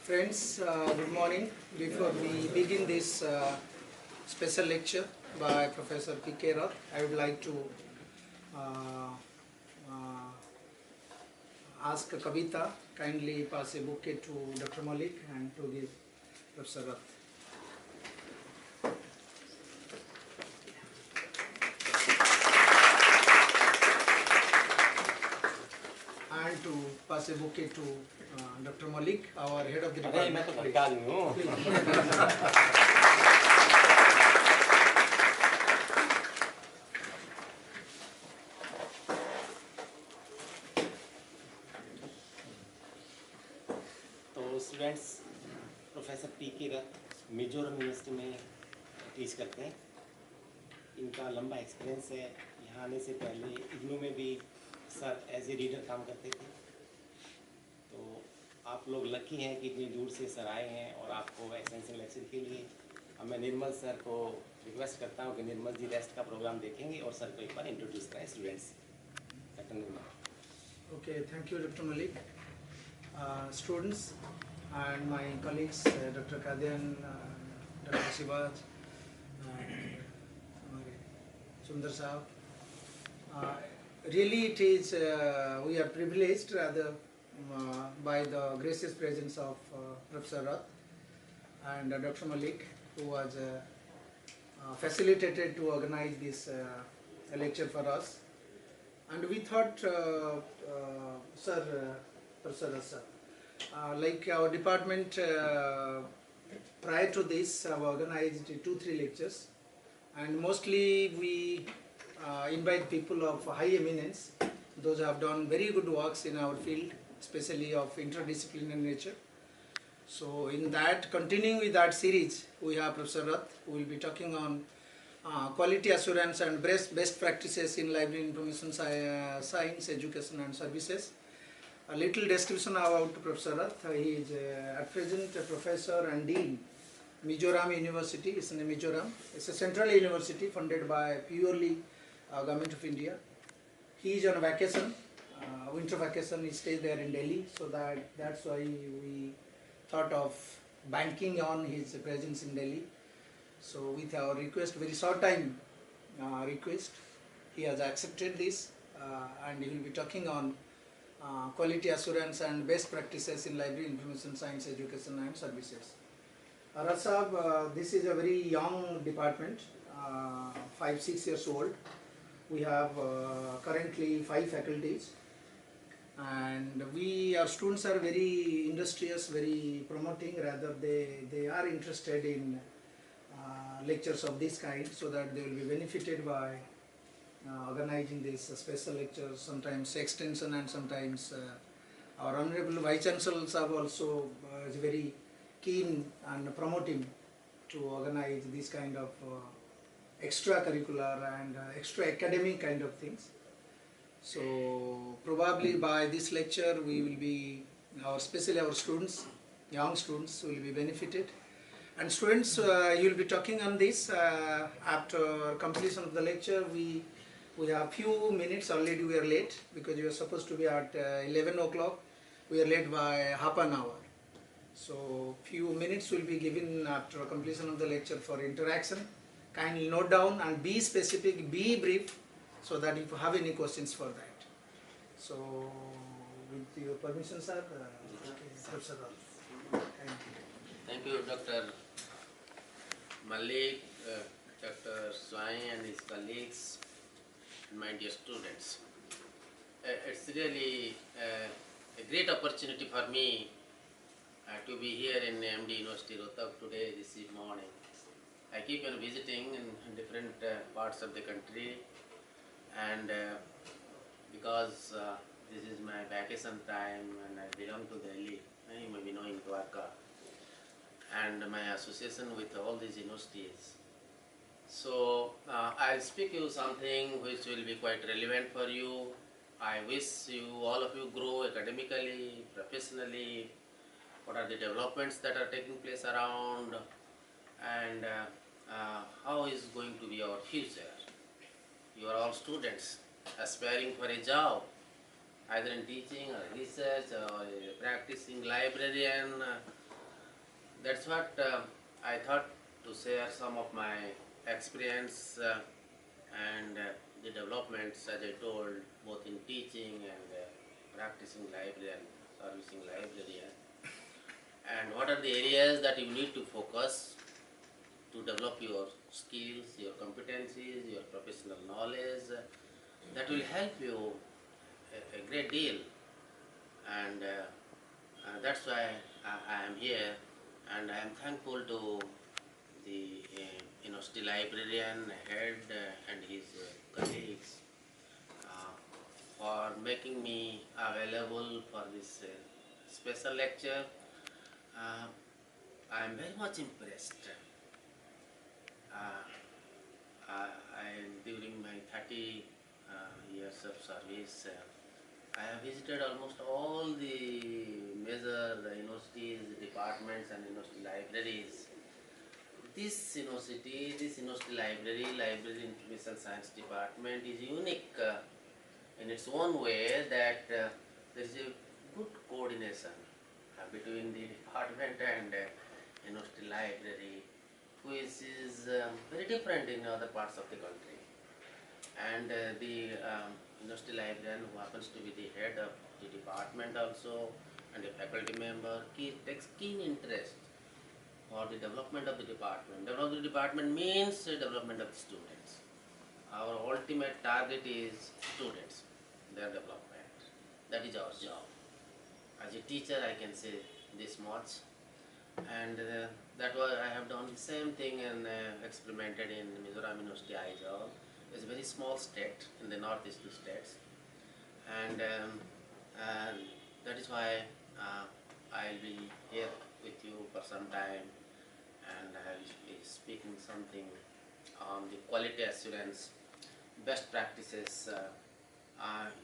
Friends, good morning. Before we begin this special lecture by Professor P.K. Rath, I would like to uh, uh, ask Kavita kindly pass a bouquet to Dr. Malik and to give Professor Rath. And to pass a bouquet to Dr. Malik, our head of the department. तो students professor PK. रथ Mizoram university में teach करते हैं। इनका लंबा experience है। यहाँ आने से पहले इग्नू में भी सर एज ए रीडर काम करते थे। तो आप लोग लकी हैं कि इतनी दूर से सर आए हैं और आपको एक्सटेंशन लेक्चर के लिए। अब मैं निर्मल सर को रिक्वेस्ट करता हूँ कि निर्मल जी रेस्ट का प्रोग्राम देखेंगे और सर को एक बार इंट्रोड्यूस करें students. Okay, thank you, Dr. Malik. Students and my colleagues, Dr. Kadian, Dr. Sivaj, Sundar Saab. Really it is, we are privileged rather by the gracious presence of Professor Rath and Dr. Malik, who was facilitated to organize this lecture for us. And we thought, Professor Rath, like our department prior to this have organized 2-3 lectures, and mostly we invite people of high eminence, those who have done very good works in our field, especially of interdisciplinary nature. So in that, continuing with that series, we have Professor Rath, who will be talking on quality assurance and best practices in library information science, education and services. A little description about Professor Rath. He is at present a professor and dean, Mozoram University. It's in Mizoram. It's a central university funded by purely Government of India. He is on vacation, winter vacation. He stays there in Delhi, so that's why we thought of banking on his presence in Delhi. So with our request, very short time request, he has accepted this and he will be talking on quality assurance and best practices in library information science, education and services. Rath Sahab, this is a very young department, 5-6 years old. We have currently 5 faculties, and our students are very industrious, very promoting, rather they are interested in lectures of this kind, so that they will be benefited by organizing these special lectures, sometimes extension and sometimes our Honorable Vice Chancellor Sahab also is very keen and promoting to organize this kind of extracurricular and extra academic kind of things. So probably by this lecture we will be, especially our students, young students will be benefited. And students, you will be talking on this after completion of the lecture. We have few minutes, already we are late because we are supposed to be at 11 o'clock. We are late by half an hour. So few minutes will be given after completion of the lecture for interaction. Kindly note down and be specific, be brief, so that if you have any questions for that. So with your permission, sir, Professor Rath. Thank you. Thank you, Dr. Malik, Dr. Swai and his colleagues, and my dear students. It's really a great opportunity for me to be here in MD University Rohtak today, this morning. I keep on visiting in different parts of the country, and because this is my vacation time and I belong to Delhi, you may be knowing Dwarka, and my association with all these universities. So I'll speak you something which will be quite relevant for you. I wish you, all of you, grow academically, professionally. What are the developments that are taking place around, and how is going to be our future. You are all students aspiring for a job, either in teaching or research or a practicing librarian that's what I thought to share some of my experience and the developments, as I told, both in teaching and practicing librarian, servicing librarian, and what are the areas that you need to focus to develop your skills, your competencies, your professional knowledge. That will help you a great deal, and that's why I am here, and I am thankful to the university librarian, head, and his colleagues for making me available for this special lecture. I am very much impressed. During my 30 years of service, I have visited almost all the major universities, departments, and university libraries. This university library, Library Information Science Department, is unique in its own way that there is a good coordination between the department and university library, which is very different in other parts of the country. And the university librarian, who happens to be the head of the department also and a faculty member, takes keen interest for the development of the department. Development of the department means development of the students. Our ultimate target is students, their development. That is our job. As a teacher, I can say this much, and that was I have done the same thing and experimented in Mozoram University, Aizawl. It's a very small state in the northeast states, and that is why I'll be here with you for some time, and I'll be speaking something on the quality assurance, best practices.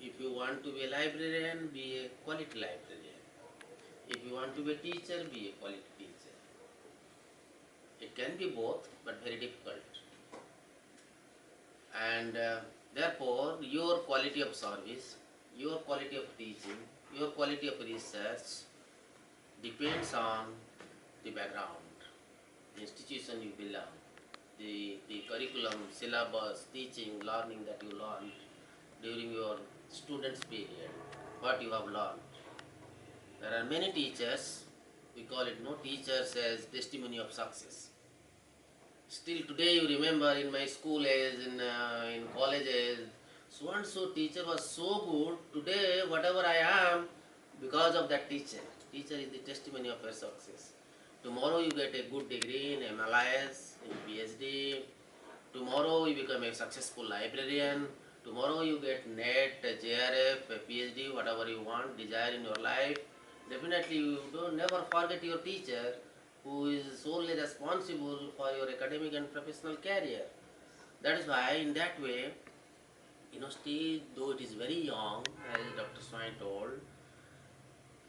If you want to be a librarian, be a quality librarian. If you want to be a teacher, be a quality teacher. It can be both, but very difficult. And therefore, your quality of service, your quality of teaching, your quality of research depends on the background, the institution you belong, the curriculum, syllabus, teaching, learning that you learned during your students' period, what you have learned. There are many teachers, we call it no teachers as testimony of success. Still today you remember in my school age, in colleges, so and so teacher was so good, today whatever I am, because of that teacher. Teacher is the testimony of your success. Tomorrow you get a good degree in MLIS, in PhD, tomorrow you become a successful librarian, tomorrow you get NET, JRF, a PhD, whatever you want, desire in your life. Definitely you don't never forget your teacher, who is solely responsible for your academic and professional career. That is why in that way, university, though it is very young, as Dr. Swain told,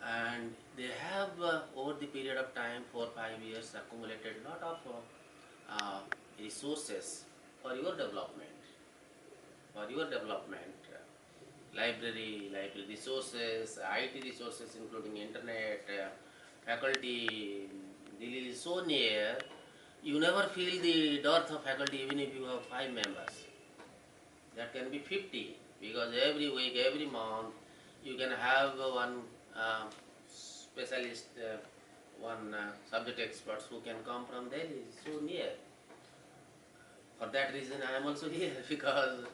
and they have over the period of time, 4 or 5 years, accumulated a lot of resources for your development. Library resources, IT resources including internet, faculty, Delhi is so near, you never feel the dearth of faculty even if you have 5 members. That can be 50, because every week, every month, you can have one specialist, one subject experts who can come from Delhi, so near. For that reason I am also here, because